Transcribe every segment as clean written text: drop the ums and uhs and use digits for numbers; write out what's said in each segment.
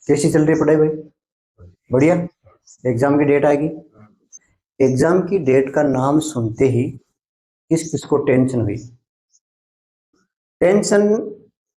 कैसी चल रही है पढ़ाई भाई? बढ़िया। एग्जाम की डेट आएगी। एग्जाम की डेट का नाम सुनते ही किस किस को टेंशन हुई? टेंशन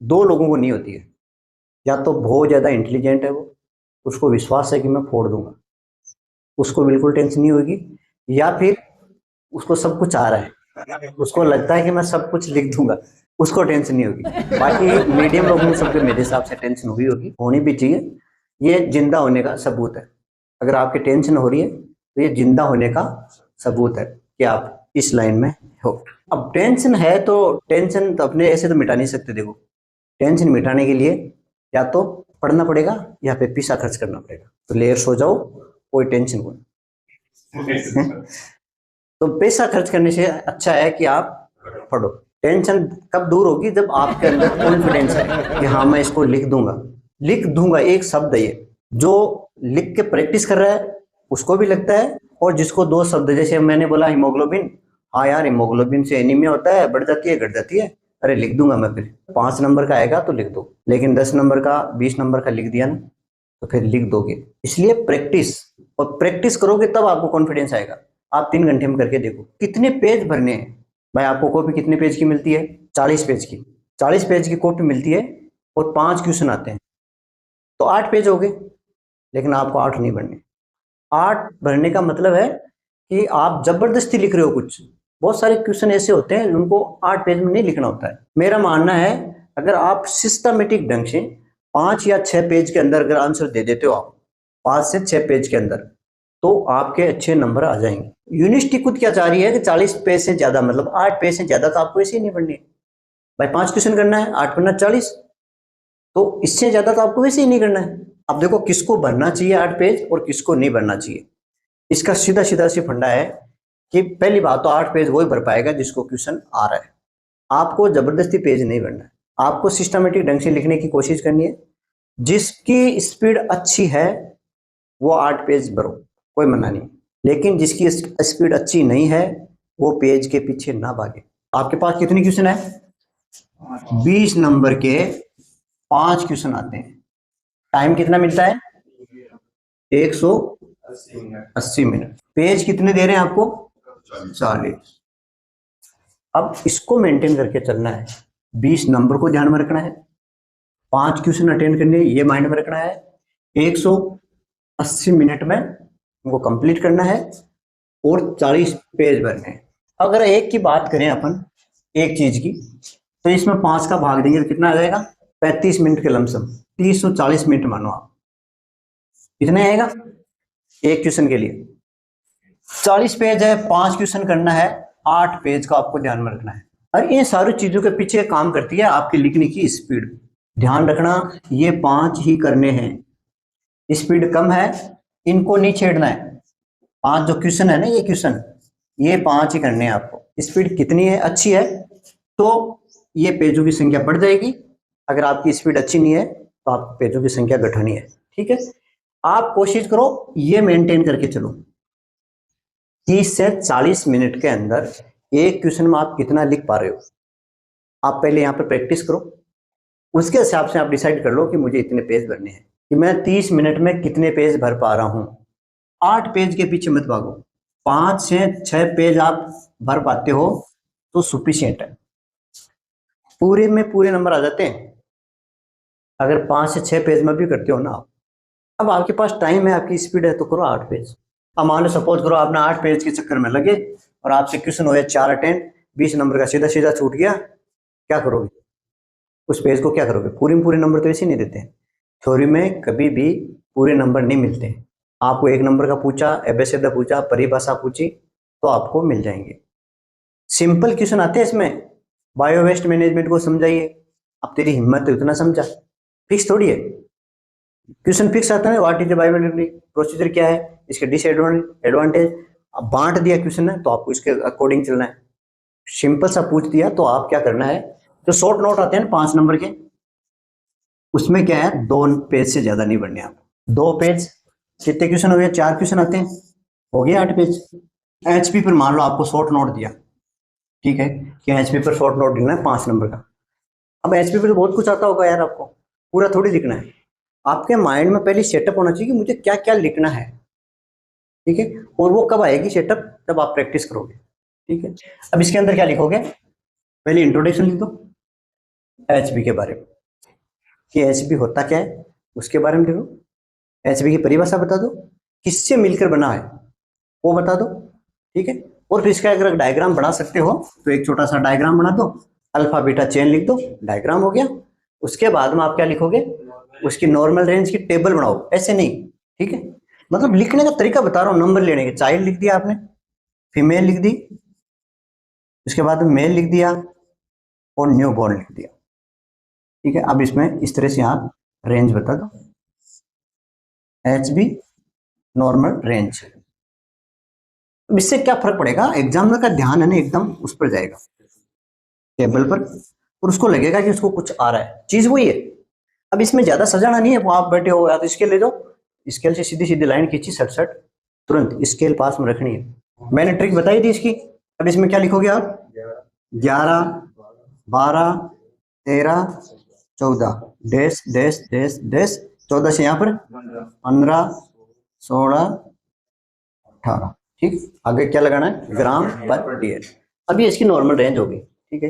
दो लोगों को नहीं होती है। या तो बहुत ज्यादा इंटेलिजेंट है वो, उसको विश्वास है कि मैं फोड़ दूंगा, उसको बिल्कुल टेंशन नहीं होगी। या फिर उसको सब कुछ आ रहा है, उसको लगता है कि मैं सब कुछ लिख दूंगा, उसको टेंशन नहीं होगी। बाकी मीडियम लोगों को सबके मेरे हिसाब से टेंशन हुई होगी, होनी भी चाहिए। ये जिंदा होने का सबूत है। अगर आपकी टेंशन हो रही है तो ये जिंदा होने का सबूत है कि आप इस लाइन में हो। अब टेंशन है तो टेंशन तो अपने ऐसे तो मिटा नहीं सकते। देखो, टेंशन मिटाने के लिए या तो पढ़ना पड़ेगा या फिर पैसा खर्च करना पड़ेगा। तो लेयर सो जाओ, कोई टेंशन को नहीं। तो पैसा खर्च करने से अच्छा है कि आप पढ़ो। टेंशन कब दूर होगी? जब आपके अंदर कॉन्फिडेंस है कि हाँ मैं इसको लिख दूंगा। लिख दूंगा एक शब्द है ये, जो लिख के प्रैक्टिस कर रहा है उसको भी लगता है। और जिसको दो शब्द, जैसे मैंने बोला हीमोग्लोबिन, हाँ यार हीमोग्लोबिन से एनीमिया होता है, बढ़ जाती है घट जाती है, अरे लिख दूंगा मैं। फिर 5 नंबर का आएगा तो लिख दो, लेकिन 10 नंबर का 20 नंबर का लिख दिया ना तो फिर लिख दोगे। इसलिए प्रैक्टिस, और प्रैक्टिस करोगे तब आपको कॉन्फिडेंस आएगा। आप 3 घंटे में करके देखो कितने पेज भरने हैं। भाई आपको कॉपी कितने पेज की मिलती है? 40 पेज की। 40 पेज की कॉपी मिलती है और 5 क्वेश्चन आते हैं तो 8 पेज हो गए। लेकिन आपको 8 नहीं भरने। 8 भरने का मतलब है कि आप जबरदस्ती लिख रहे हो कुछ। बहुत सारे क्वेश्चन ऐसे होते हैं उनको 8 पेज में नहीं लिखना होता है। मेरा मानना है अगर आप सिस्टमेटिक ढंग से 5 या 6 पेज के अंदर अगर आंसर दे देते हो, आप 5 से 6 पेज के अंदर, तो आपके अच्छे नंबर आ जाएंगे। यूनिवर्सिटी खुद क्या चाह रही है कि 40 पेज से ज्यादा, मतलब 8 पेज से ज्यादा तो आपको ऐसे ही नहीं पढ़नी है। भाई 5 क्वेश्चन करना है, 8 पढ़ना 40, तो इससे ज्यादा तो आपको वैसे ही नहीं करना है। अब देखो किसको भरना चाहिए 8 पेज और किसको नहीं भरना चाहिए। इसका सीधा सीधा सी फंडा है कि पहली बात तो 8 पेज वही भर पाएगा जिसको क्वेश्चन आ रहा है। आपको जबरदस्ती पेज नहीं भरना है, आपको सिस्टमेटिक ढंग से लिखने की कोशिश करनी है। जिसकी स्पीड अच्छी है वो 8 पेज भरो, कोई मना नहीं। लेकिन जिसकी स्पीड अच्छी नहीं है वो पेज के पीछे ना भागे। आपके पास कितने क्वेश्चन है? 20 नंबर के 5 क्वेश्चन आते हैं। टाइम कितना मिलता है? 180 मिनट। पेज कितने दे रहे हैं आपको? 40। अब इसको मेंटेन करके चलना है। 20 नंबर को ध्यान में रखना है, 5 क्वेश्चन अटेंड करने, ये माइंड में रखना है, 180 मिनट में उनको कंप्लीट करना है और 40 पेज भरने हैं। अगर एक की बात करें अपन, एक चीज की, तो इसमें 5 का भाग देंगे तो कितना आ जाएगा? 35 मिनट के लमसम, 340 मिनट मानो आप। कितने आएगा एक क्वेश्चन के लिए? 40 पेज है, 5 क्वेश्चन करना है, 8 पेज का आपको ध्यान में रखना है। और इन सारी चीजों के पीछे काम करती है आपकी लिखने की स्पीड। ध्यान रखना, ये 5 ही करने हैं। स्पीड कम है, इनको नहीं छेड़ना है। 5 जो क्वेश्चन है ना, ये क्वेश्चन, ये 5 ही करने हैं आपको। स्पीड कितनी है? अच्छी है तो ये पेजों की संख्या बढ़ जाएगी। अगर आपकी स्पीड अच्छी नहीं है तो आप पेजों की संख्या घटानी है। ठीक है, आप कोशिश करो ये मेंटेन करके चलो। 30 से 40 मिनट के अंदर एक क्वेश्चन में आप कितना लिख पा रहे हो, आप पहले यहाँ पर प्रैक्टिस करो। उसके हिसाब से आप डिसाइड कर लो कि मुझे इतने पेज भरने हैं, कि मैं 30 मिनट में कितने पेज भर पा रहा हूं। 8 पेज के पीछे मत भागो। 5 से 6 पेज आप भर पाते हो तो सुफिशियंट है, पूरे में पूरे नंबर आ जाते हैं। अगर 5 से 6 पेज में भी करते हो ना आप, अब आपके पास टाइम है, आपकी स्पीड है, तो करो 8 पेज। अब मान लो सपोज करो आपने 8 पेज के चक्कर में लगे और आपसे क्वेश्चन हुए 4 अटेंड, 20 नंबर का सीधा सीधा छूट गया, क्या करोगे? उस पेज को क्या करोगे? पूरे में पूरे नंबर तो ऐसे नहीं देते हैं। थ्योरी में कभी भी पूरे नंबर नहीं मिलते। आपको 1 नंबर का पूछा, एबेसिडा पूछा, परिभाषा पूछी तो आपको मिल जाएंगे। सिंपल क्वेश्चन आते हैं इसमें, बायो वेस्ट मैनेजमेंट को समझाइए। अब तेरी हिम्मत है उतना समझा, फिक्स थोड़ी है। क्वेश्चन फिक्स आता है, what is the biometric procedure, क्या है इसके डिसएडवांटेज। अब बांट दिया क्वेश्चन है तो आपको इसके अकॉर्डिंग चलना है। सिंपल सा पूछ दिया तो आप क्या करना है, जो शॉर्ट नोट आते हैं 5 नंबर के, उसमें क्या है 2 पेज से ज्यादा नहीं बढ़ने आप। 2 पेज, कितने क्वेश्चन हो गए? 4 क्वेश्चन आते हैं, हो गया 8 पेज। एचपी पर मान लो आपको शॉर्ट नोट दिया, ठीक है, कि एचपी पर शॉर्ट नोट लिखना है 5 नंबर का। अब एचपी पर तो बहुत कुछ आता होगा यार, आपको पूरा थोड़ी लिखना है। आपके माइंड में पहले सेटअप होना चाहिए कि मुझे क्या क्या लिखना है, ठीक है। और वो कब आएगी सेटअप, जब आप प्रैक्टिस करोगे, ठीक है। अब इसके अंदर क्या लिखोगे, पहले इंट्रोडक्शन लिख दो एचबी के बारे में, कि एचबी होता क्या है उसके बारे में लिखो, एचबी की परिभाषा बता दो, किससे मिलकर बना है वो बता दो, ठीक है। और फिर इसका अगर डायग्राम बना सकते हो तो एक छोटा सा डायग्राम बना दो, अल्फा बीटा चेन लिख दो, डायग्राम हो गया। उसके बाद में आप क्या लिखोगे, उसकी नॉर्मल रेंज की टेबल बनाओ, ऐसे नहीं, ठीक है। मतलब लिखने का तरीका बता रहा हूँ, नंबर लेने के, चाइल्ड लिख दिया आपने, फीमेल लिख दी, उसके बाद मेल लिख दिया और न्यू बॉर्न लिख दिया, ठीक है। अब इसमें इस तरह से आप रेंज बता दो, एच बी नॉर्मल रेंज। इससे क्या फर्क पड़ेगा, एग्जामिनर का ध्यान है ना एकदम उस पर जाएगा, टेबल पर, और उसको लगेगा कि उसको कुछ आ रहा है, चीज वही है। अब इसमें ज्यादा सजाना नहीं है, वो आप बैठे हो या तो स्केल ले जाओ, स्केल से सीधी सीधी लाइन खींची सट सट, तुरंत स्केल पास में रखनी है। मैंने ट्रिक बताई थी इसकी। अब इसमें क्या लिखोगे आप, 11 12 13 14 डैश डैश डैश डैश, 14 से यहाँ पर 15 16 18, ठीक। आगे क्या लगाना है, ग्राम पर डीएल। अब ये इसकी नॉर्मल रेंज होगी, ठीक है।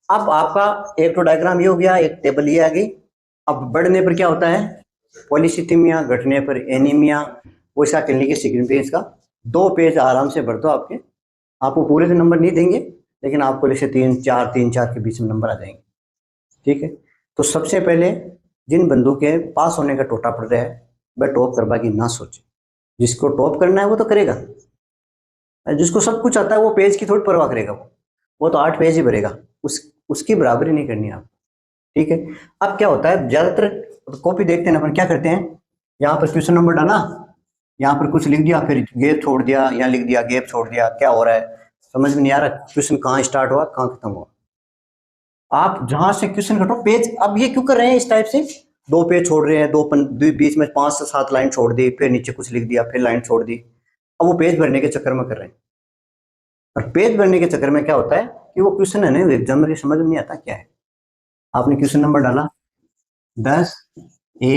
अब आपका एक तो डायग्राम ये हो गया, एक टेबल ये आ गई। अब बढ़ने पर क्या होता है, पॉलीसिथीमिया, घटने पर एनीमिया, वैसा क्लिनिकल सिग्निफिकेंस का 2 पेज आराम से भर दो आपके। आपको पूरे से नंबर नहीं देंगे, लेकिन आपको जैसे 3 4 के बीच में नंबर आ जाएंगे, ठीक है। तो सबसे पहले जिन बंदों के पास होने का टोटा पड़ रहा है वह टॉप करवा की ना सोचे, जिसको टॉप करना है वो तो करेगा, जिसको सब कुछ आता है वो पेज की थोड़ी परवाह करेगा, वो तो 8 पेज ही भरेगा, उसकी बराबरी नहीं करनी आप, ठीक है। अब क्या होता है, ज्यादातर कॉपी देखते हैं अपन क्या करते हैं, यहाँ पर क्वेश्चन नंबर डाला, यहाँ पर कुछ लिख दिया, फिर गैप छोड़ दिया, यहाँ लिख दिया गैप छोड़ दिया, क्या हो रहा है समझ में नहीं आ रहा, क्वेश्चन कहाँ स्टार्ट हुआ कहाँ खत्म हुआ। आप जहां से क्वेश्चन कटो पेज, अब ये क्यों कर रहे हैं इस टाइप से, 2 पेज छोड़ रहे हैं, बीच में 5 से 7 लाइन छोड़ दी, फिर नीचे कुछ लिख दिया, फिर लाइन छोड़ दी, अब वो पेज भरने के चक्कर में कर रहे हैं। और पेज भरने के चक्कर में क्या होता है कि वो क्वेश्चन है ना एग्जामिनर की समझ में नहीं आता क्या है। आपने क्वेश्चन नंबर डाला 10 ए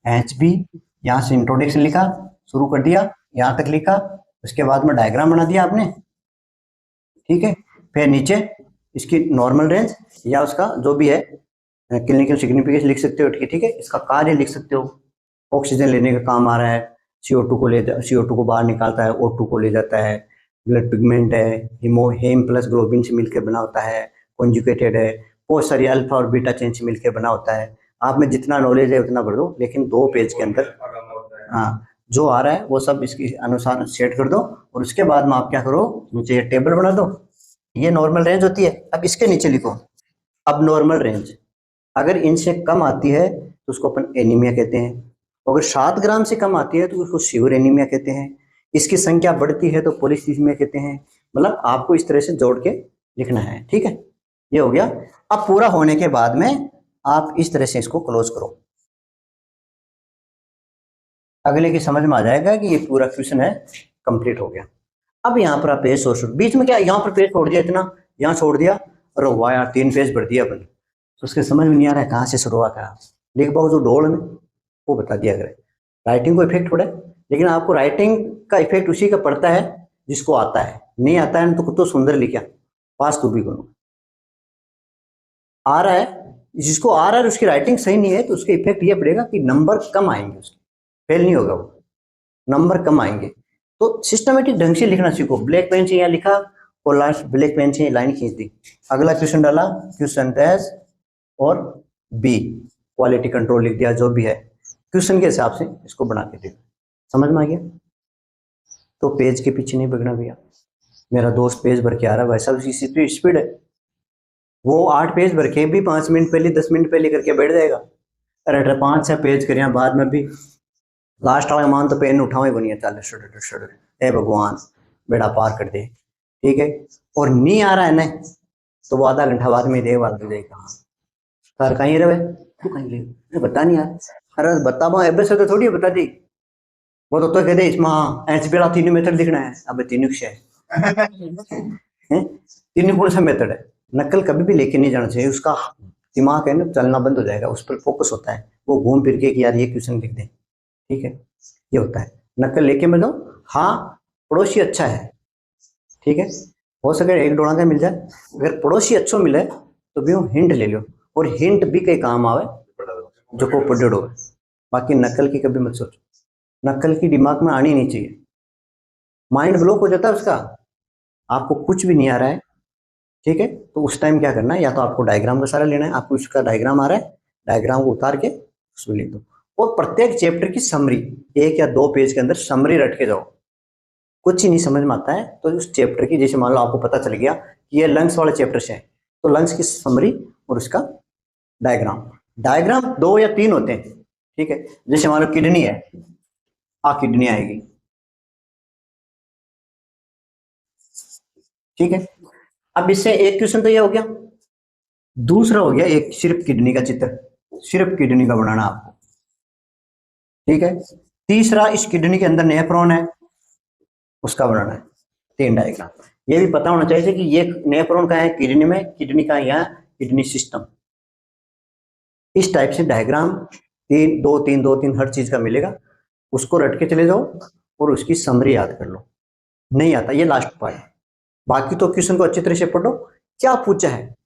एच बी, यहाँ से इंट्रोडक्शन लिखा, शुरू कर दिया, यहाँ तक लिखा, उसके बाद में डायग्राम बना दिया आपने, ठीक है। फिर नीचे इसकी नॉर्मल रेंज या उसका जो भी है क्लिनिकल सिग्निफिकेंस लिख सकते हो, ठीक है। इसका कार्य लिख सकते हो, ऑक्सीजन लेने का काम आ रहा है, CO2 को CO2 को बाहर निकालता है, O2 को ले जाता है, ब्लड पिगमेंट है, हेम प्लस ग्लोबिन से मिलकर बना होता है, कॉन्जुगेटेड है, बहुत सारी अल्फा और बीटा चेन से मिलकर बना होता है। आप में जितना नॉलेज है उतना भर दो, लेकिन 2 पेज के अंदर हाँ जो आ रहा है वो सब इसके अनुसार सेट कर दो, और उसके बाद में आप क्या करो, नीचे टेबल बना दो, ये नॉर्मल रेंज होती है। अब इसके नीचे लिखो अब नॉर्मल रेंज, अगर इनसे कम आती है तो उसको अपन एनीमिया कहते हैं, अगर 7 ग्राम से कम आती है तो उसको सीवर एनीमिया कहते हैं, इसकी संख्या बढ़ती है तो पॉलीसीमिया कहते हैं। मतलब आपको इस तरह से जोड़ के लिखना है, ठीक है। ये हो गया। अब पूरा होने के बाद में आप इस तरह से इसको क्लोज करो, अगले की समझ में आ जाएगा कि ये पूरा क्वेश्चन है कंप्लीट हो गया। अब यहाँ पर आप पेज बीच में क्या, यहाँ पर पेज छोड़ दिया इतना, यहाँ छोड़ दिया, अरे वाह यार 3 पेज भर दिया अपन, तो उसके समझ में नहीं आ रहा है कहाँ से शुरुआत है, लिख पाओ जो डोल में वो बता दिया करें। राइटिंग को इफेक्ट पड़े, लेकिन आपको राइटिंग का इफेक्ट उसी का पड़ता है जिसको आता है, नहीं आता है तो सुंदर लिखा पास तो भी करो, आ रहा है जिसको आ रहा है उसकी राइटिंग सही नहीं है तो उसके इफेक्ट ये पड़ेगा कि नंबर कम आएंगे, उसके फेल नहीं होगा वो, नंबर कम आएंगे। तो सिस्टमेटिक ढंग से लिखना सीखो, ब्लैक पेन से यहाँ लिखा और लास्ट ब्लैक पेन से लाइन खींच दी, अगला क्वेश्चन डाला, क्वेश्चन एस और बी, क्वालिटी कंट्रोल लिख दिया, जो भी है क्वेश्चन के हिसाब से इसको बना के दे। समझ में आ गया? तो पेज के पीछे नहीं भगना भैया, मेरा दोस्त पेज भर के आ रहा है वैसा उसकी स्पीड है, वो 8 पेज भर के भी 5 मिनट पहले 10 मिनट पहले करके बैठ जाएगा, अरे 5-6 पेज करिए बाद में भी लास्ट वाला मान तो पेन उठाओ बनिए, चल ए भगवान बेड़ा पार कर दे, ठीक है। और नहीं आ रहा है ना तो वो आधा घंटा बाद में दे वाला देगा, सर कहीं रहे तू कहीं ले बता नहीं यार, अरे बता बा से तो थोड़ी बता दी, वो तो कहते इसमें एच बेड़ा 3 मेथड लिखना है, अब 3 तीन कौन सा मेथड है, नकल कभी भी लेके नहीं जाना चाहिए, उसका दिमाग है ना चलना बंद हो जाएगा, उस पर फोकस होता है, वो घूम फिर के कि यार ये क्वेश्चन लिख दें, ठीक है, ये होता है। नकल लेके मैं दो, हाँ पड़ोसी अच्छा है, ठीक है, हो सके एक डोड़ा का मिल जाए, अगर पड़ोसी अच्छो मिले तो भी हिंट ले लो, और हिंट भी कई काम आवे जो को पढ़ो। बाकी नकल की कभी मत सोचो, नकल की दिमाग में आनी नहीं चाहिए, माइंड ब्लॉक हो जाता है उसका, आपको कुछ भी नहीं आ रहा है, ठीक है, तो उस टाइम क्या करना है, या तो आपको डायग्राम का सारा लेना है, आपको उसका डायग्राम आ रहा है, डायग्राम को उतार के उसमें लिख दो, और प्रत्येक चैप्टर की समरी 1 या 2 पेज के अंदर समरी रट के जाओ। कुछ ही नहीं समझ में आता है तो उस चैप्टर की, जैसे मान लो आपको पता चल गया कि ये लंग्स वाले चैप्टर से है, तो लंग्स की समरी और उसका डायग्राम, डायग्राम 2 या 3 होते हैं, ठीक है, जैसे मान लो किडनी है, किडनी आएगी, ठीक है। अब इससे एक क्वेश्चन तो ये हो गया, दूसरा हो गया एक सिर्फ किडनी का चित्र, सिर्फ किडनी का बनाना आपको, ठीक है। तीसरा, इस किडनी के अंदर नेफ्रॉन है, उसका बनाना है, 3 डायग्राम। ये भी पता होना चाहिए कि ये नेफ्रॉन का है किडनी में, किडनी का यहाँ किडनी सिस्टम, इस टाइप से डायग्राम 3 2 3 2 3 हर चीज का मिलेगा, उसको रट के चले जाओ और उसकी समरी याद कर लो। नहीं आता ये लास्ट पार्ट, बाकी तो क्वेश्चन को अच्छी तरह से पढ़ो, क्या पूछा है